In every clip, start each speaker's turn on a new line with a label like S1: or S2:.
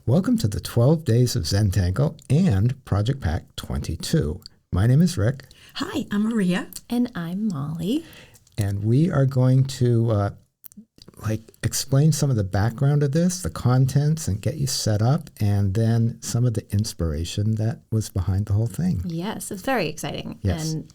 S1: Welcome to the 12 Days of Zentangle and Project Pack 22. My name is Rick.
S2: Hi, I'm Maria.
S3: And I'm Molly.
S1: And we are going to explain some of the background of this, the contents, and get you set up, and then some of the inspiration that was behind the whole thing.
S3: Yes, it's very exciting.
S1: Yes.
S3: And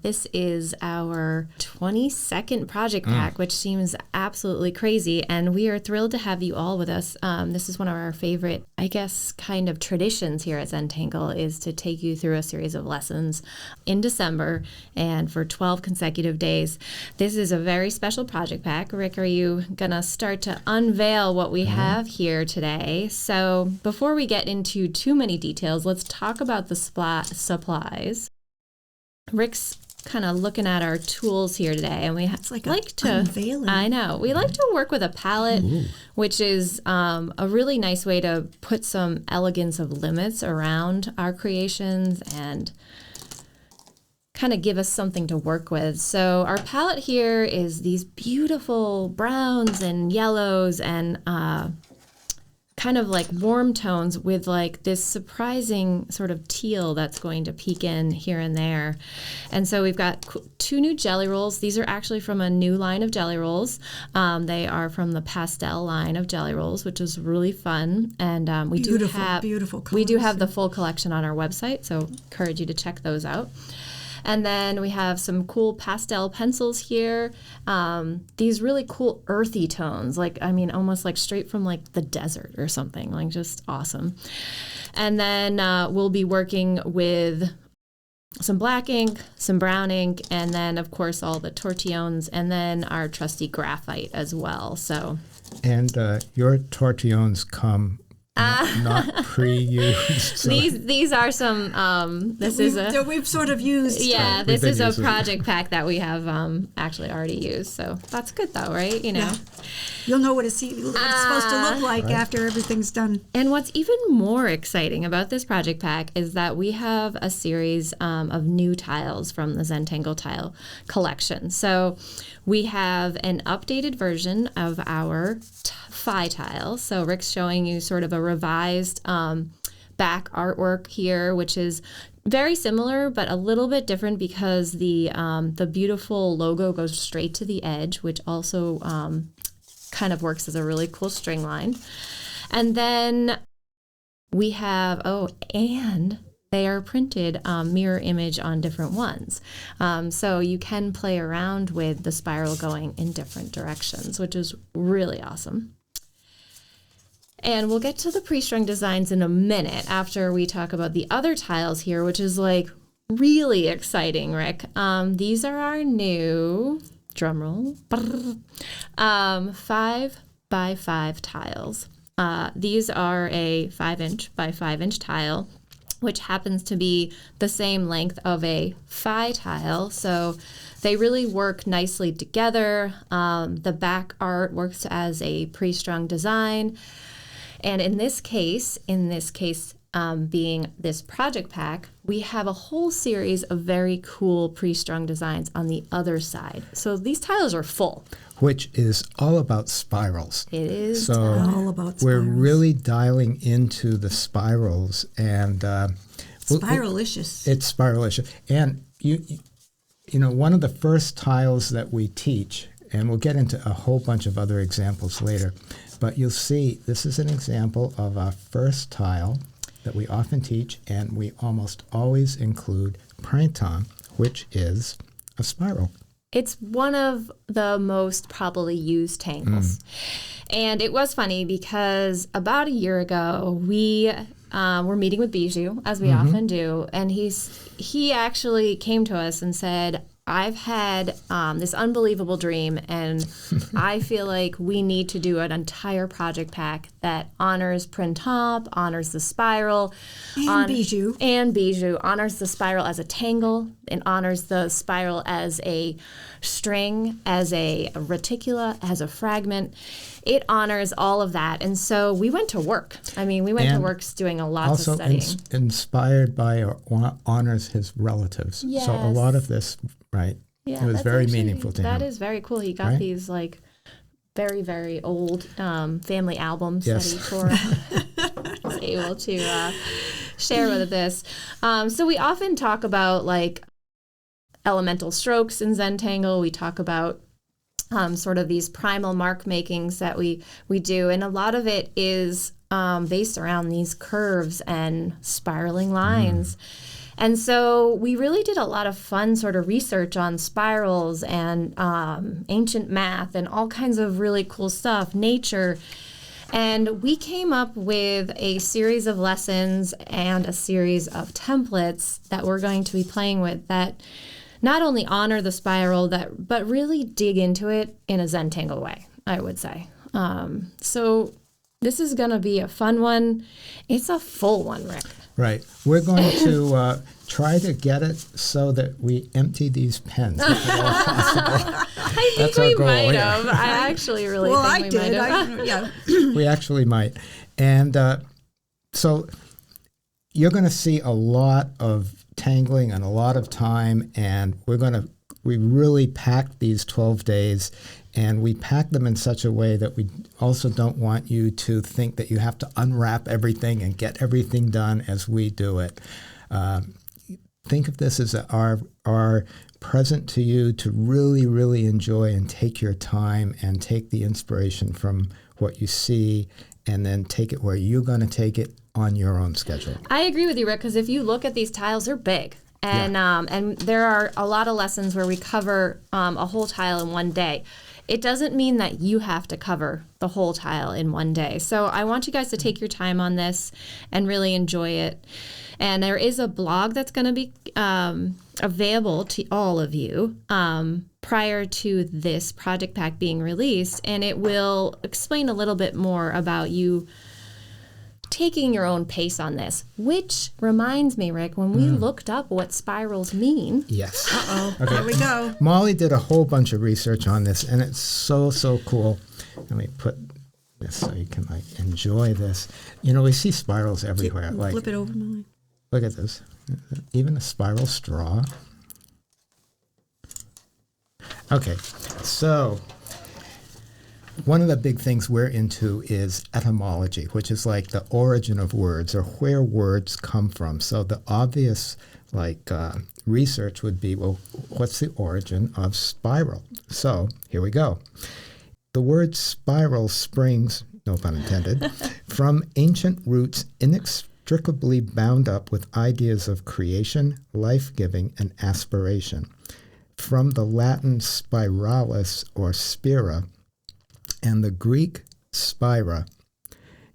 S3: this is our 22nd project pack, which seems absolutely crazy. And we are thrilled to have you all with us. This is one of our favorite, I guess, kind of traditions here at Zentangle is to take you through a series of lessons in December and for 12 consecutive days. This is a very special project pack. Rick, are you going to start to unveil what we have here today? So before we get into too many details, let's talk about the supplies. Rick's kind of looking at our tools here today, and we like to
S2: unveiling.
S3: I know we like to work with a palette, which is a really nice way to put some elegance of limits around our creations and kind of give us something to work with. So our palette here is these beautiful browns and yellows and kind of like warm tones with like this surprising sort of teal that's going to peek in here and there. And so we've got two new jelly rolls. These are actually from a new line of jelly rolls. They are from the pastel line of jelly rolls, which is really fun. And we do have the full collection on our website, so encourage you to check those out. And then we have some cool pastel pencils here. These really cool earthy tones, almost like straight from like the desert or something, like just awesome. And then we'll be working with some black ink, some brown ink, and then of course all the tortillones, and then our trusty graphite as well.
S1: And your tortillones come not pre-used. So.
S3: These are some.
S2: We've sort of used.
S3: Yeah, this is a project pack that we have actually already used. So that's good, though, right?
S2: Yeah. You'll know what it's supposed to look like after everything's done.
S3: And what's even more exciting about this project pack is that we have a series of new tiles from the Zentangle tile collection. So we have an updated version of our phi tile. So Rick's showing you sort of a revised back artwork here, which is very similar but a little bit different because the beautiful logo goes straight to the edge, which also kind of works as a really cool string line. And then we have and they are printed mirror image on different ones. So you can play around with the spiral going in different directions, which is really awesome. And we'll get to the pre-strung designs in a minute after we talk about the other tiles here, which is like really exciting, Rick. These are our new, drumroll, 5x5 tiles. These are a 5-inch by 5-inch tile, which happens to be the same length of a phi tile. So they really work nicely together. The back art works as a pre-strung design. And in this case, being this project pack, we have a whole series of very cool pre-strung designs on the other side. So these tiles are full.
S1: Which is all about spirals.
S3: It is
S2: all about spirals.
S1: We're really dialing into the spirals. And
S2: Spiralicious.
S1: It's spiralicious. And you know, one of the first tiles that we teach, and we'll get into a whole bunch of other examples later, but you'll see this is an example of our first tile that we often teach, and we almost always include printemps, which is a spiral.
S3: It's one of the most probably used tangles. And it was funny because about a year ago, we were meeting with Bijou, as we often do, and he actually came to us and said, I've had this unbelievable dream, and I feel like we need to do an entire project pack that honors printemps, honors the spiral,
S2: Bijou,
S3: honors the spiral as a tangle, and honors the spiral as a string, as a reticula, as a fragment. It honors all of that, and so we went to work. We went to work doing a lot of studying.
S1: Also inspired by or honors his relatives.
S3: Yes.
S1: So a lot of this, right?
S3: Yeah,
S1: it was very meaningful to him.
S3: That is very cool. He got these like very, very old family albums that he tore up. able to share with this. So we often talk about like elemental strokes in Zentangle. We talk about sort of these primal mark makings that we do, and a lot of it is based around these curves and spiraling lines. And so we really did a lot of fun sort of research on spirals and ancient math and all kinds of really cool stuff, nature. And we came up with a series of lessons and a series of templates that we're going to be playing with that not only honor the spiral, but really dig into it in a Zentangle way, I would say. So this is going to be a fun one. It's a full one, Rick.
S1: Right. We're going to try to get it so that we empty these pens if at all possible.
S3: I think we might have. I actually really think we might have.
S2: Yeah.
S1: We actually might. And so you're going to see a lot of tangling and a lot of time, and we really packed these 12 days, and we packed them in such a way that we also don't want you to think that you have to unwrap everything and get everything done as we do it. Think of this as our present to you to really, really enjoy and take your time and take the inspiration from what you see and then take it where you're going to take it on your own schedule.
S3: I agree with you, Rick, because if you look at these tiles, they're big. And there are a lot of lessons where we cover a whole tile in one day. It doesn't mean that you have to cover the whole tile in one day. So I want you guys to take your time on this and really enjoy it. And there is a blog that's going to be available to all of you prior to this project pack being released. And it will explain a little bit more about you taking your own pace on this, which reminds me, Rick, when we looked up what spirals mean.
S1: Yes.
S2: Okay. Here we go.
S1: Molly did a whole bunch of research on this, and it's so, so cool. Let me put this so you can enjoy this. We see spirals everywhere.
S2: Flip it over, Molly.
S1: Look at this. Even a spiral straw. Okay, so one of the big things we're into is etymology, which is like the origin of words or where words come from. So the obvious research would be, well, what's the origin of spiral? So here we go. The word spiral springs, no pun intended, from ancient roots inextricably bound up with ideas of creation, life-giving, and aspiration. From the Latin spiralis or spira, and the Greek spira,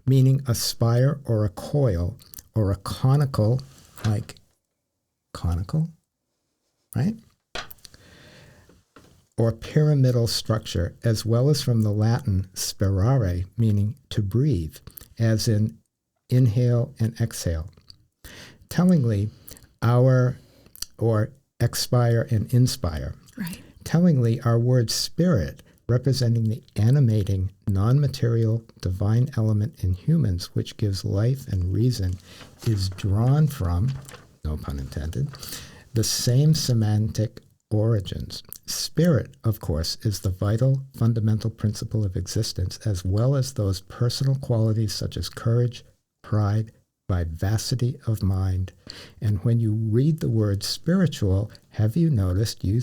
S1: meaning a spire or a coil or a conical, like conical, right? Or pyramidal structure, as well as from the Latin spirare, meaning to breathe, as in inhale and exhale. Tellingly, or expire and inspire.
S2: Right.
S1: Tellingly, our word spirit, representing the animating, non-material, divine element in humans, which gives life and reason, is drawn from, no pun intended, the same semantic origins. Spirit, of course, is the vital, fundamental principle of existence, as well as those personal qualities such as courage, pride, vivacity of mind. And when you read the word spiritual, have you noticed you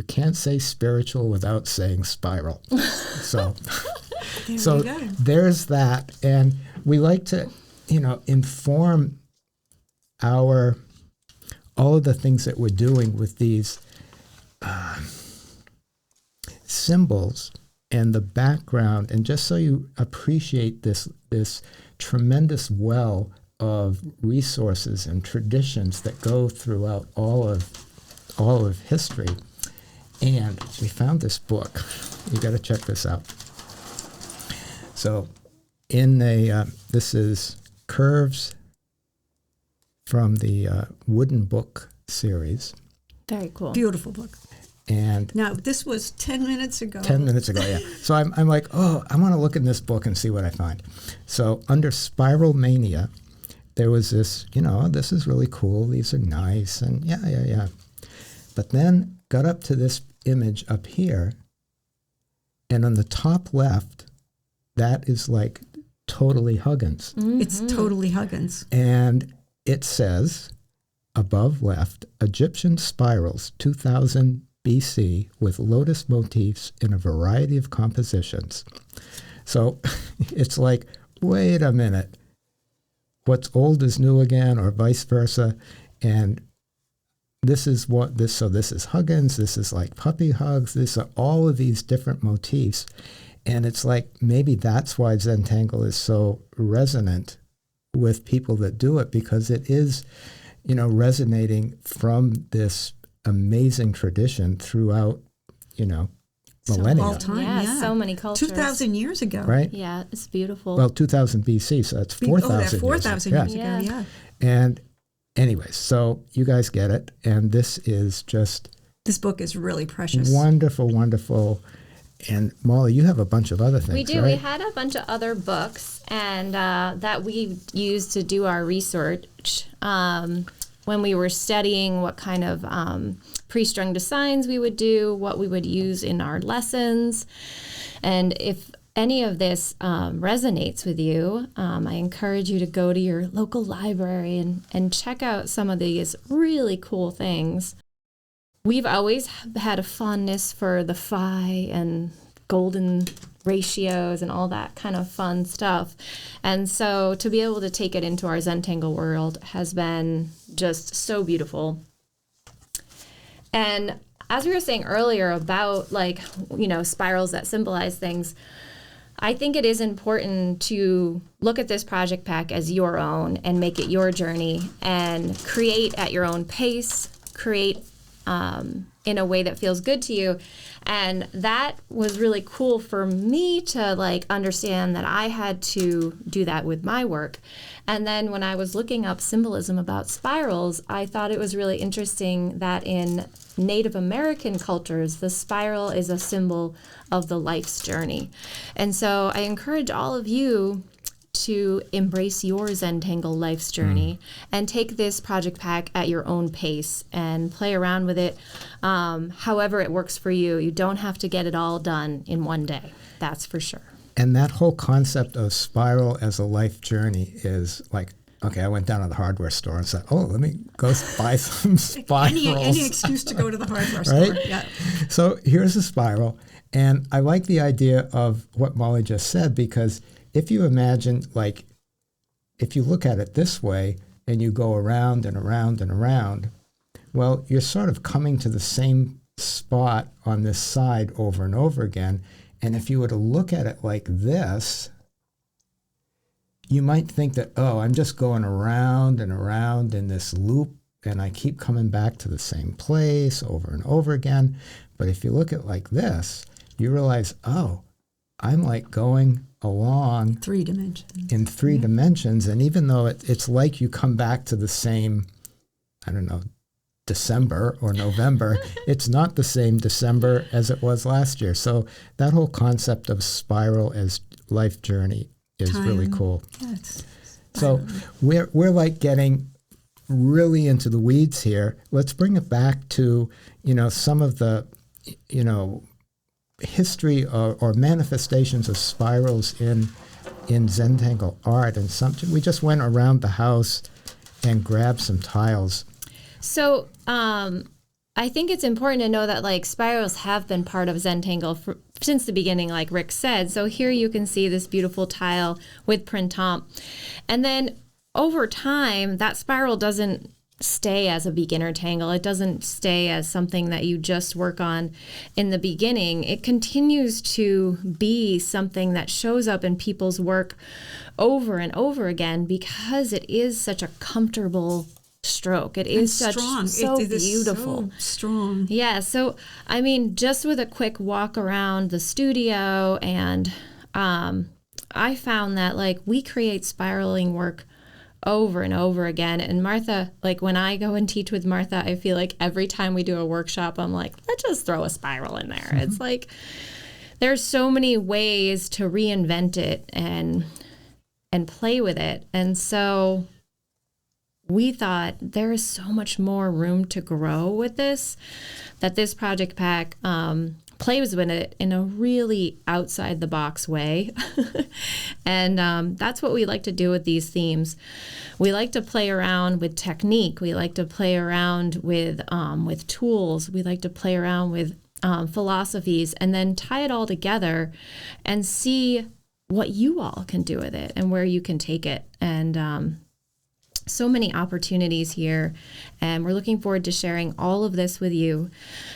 S1: can't say spiritual without saying spiral. So there's that. And we like to, inform all of the things that we're doing with these symbols and the background. And just so you appreciate this tremendous well of resources and traditions that go throughout all of history. And we found this book. You got to check this out. So, this is Curves from the Wooden Book series.
S3: Very cool.
S2: Beautiful book.
S1: And
S2: now, this was 10 minutes ago.
S1: 10 minutes ago, yeah. So I'm like, I want to look in this book and see what I find. So under Spiral Mania, there was this, this is really cool. These are nice. And yeah. But then got up to this image up here. And on the top left, that is like totally Huggins.
S2: It's totally Huggins.
S1: And it says, above left, Egyptian spirals, 2000 BC, with lotus motifs in a variety of compositions. So it's like, wait a minute, what's old is new again, or vice versa. And this is so this is Huggins, this is like puppy hugs, this are all of these different motifs. And it's like, maybe that's why Zentangle is so resonant with people that do it, because it is, resonating from this amazing tradition throughout, millennia.
S2: All time,
S3: Yeah, so many cultures.
S2: 2,000 years ago.
S1: Right?
S3: Yeah, it's beautiful.
S1: Well, 2000 BC, so that's 4,000
S2: 4,000
S1: years
S2: years ago, yeah.
S1: And anyways, so you guys get it. And this is just
S2: This book is really precious.
S1: wonderful, wonderful. And Molly, you have a bunch of other things,
S3: We do.
S1: right?
S3: We had a bunch of other books and that we used to do our research when we were studying what kind of pre-strung designs we would do, what we would use in our lessons. And if any of this resonates with you, I encourage you to go to your local library and check out some of these really cool things. We've always had a fondness for the phi and golden ratios and all that kind of fun stuff. And so to be able to take it into our Zentangle world has been just so beautiful. And as we were saying earlier about spirals that symbolize things, I think it is important to look at this project pack as your own and make it your journey and create at your own pace, create in a way that feels good to you. And that was really cool for me to understand that I had to do that with my work. And then when I was looking up symbolism about spirals, I thought it was really interesting that in Native American cultures, the spiral is a symbol of the life's journey. And so I encourage all of you to embrace your Zentangle life's journey and take this project pack at your own pace and play around with it however it works for you. You don't have to get it all done in one day, that's for sure.
S1: And that whole concept of spiral as a life journey is like, okay, I went down to the hardware store and said, let me go buy some spirals.
S2: Any excuse to go to the hardware
S1: Right?
S2: store. Yeah.
S1: So here's a spiral. And I like the idea of what Molly just said, because if you imagine, if you look at it this way and you go around and around and around, well, you're sort of coming to the same spot on this side over and over again. And if you were to look at it like this, you might think that, I'm just going around and around in this loop and I keep coming back to the same place over and over again. But if you look at it like this, you realize, I'm going along
S2: 3 dimensions.
S1: in 3 dimensions. And even though it's like you come back to the same, December or November, it's not the same December as it was last year. So that whole concept of spiral as life journey is really cool.
S2: Yes.
S1: So we're getting really into the weeds here. Let's bring it back to, some of the, history or manifestations of spirals in Zentangle art. And we just went around the house and grabbed some tiles.
S3: So I think it's important to know that spirals have been part of Zentangle since the beginning, like Rick said. So here you can see this beautiful tile with printemps. And then over time, that spiral doesn't stay as a beginner tangle. It doesn't stay as something that you just work on in the beginning. It continues to be something that shows up in people's work over and over again because it is such a comfortable stroke. It is so beautiful.
S2: So strong.
S3: Yeah. So, just with a quick walk around the studio, and I found that we create spiraling work over and over again. And Martha, when I go and teach with Martha, I feel like every time we do a workshop, I'm like, let's just throw a spiral in there. It's there's so many ways to reinvent it and play with it. And so we thought there is so much more room to grow with this, that this project pack plays with it in a really outside the box way. And that's what we like to do with these themes. We like to play around with technique. We like to play around with tools. We like to play around with philosophies, and then tie it all together and see what you all can do with it and where you can take it. And so many opportunities here, and we're looking forward to sharing all of this with you.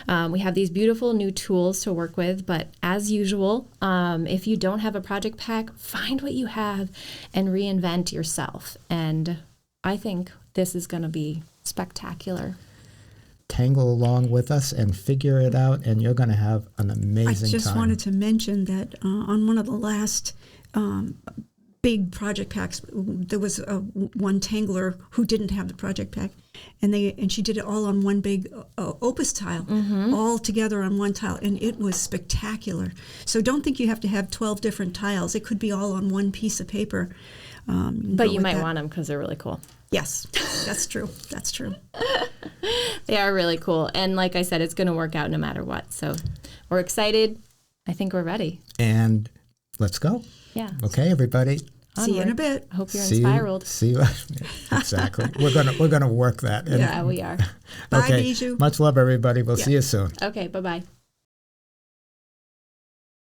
S3: We have these beautiful new tools to work with, but as usual, if you don't have a project pack, find what you have and reinvent yourself. And I think this is going to be spectacular.
S1: Tangle along with us and figure it out, and you're going to have an amazing
S2: I just
S1: time.
S2: wanted to mention that on one of the last big project packs, there was one tangler who didn't have the project pack, and she did it all on one big opus tile, all together on one tile, and it was spectacular. So don't think you have to have 12 different tiles. It could be all on one piece of paper.
S3: But you might want them because they're really cool.
S2: Yes, that's true. That's true.
S3: They are really cool. And like I said, it's going to work out no matter what. So we're excited. I think we're ready.
S1: And let's go.
S3: Yeah.
S1: Okay, everybody.
S2: See you in a bit.
S3: I hope you're inspiraled.
S1: See you. Exactly. We're gonna work that.
S3: Yeah, we are.
S2: Bye,
S1: Okay.
S2: Bijou.
S1: Much love, everybody. We'll see you soon.
S3: Okay, bye-bye.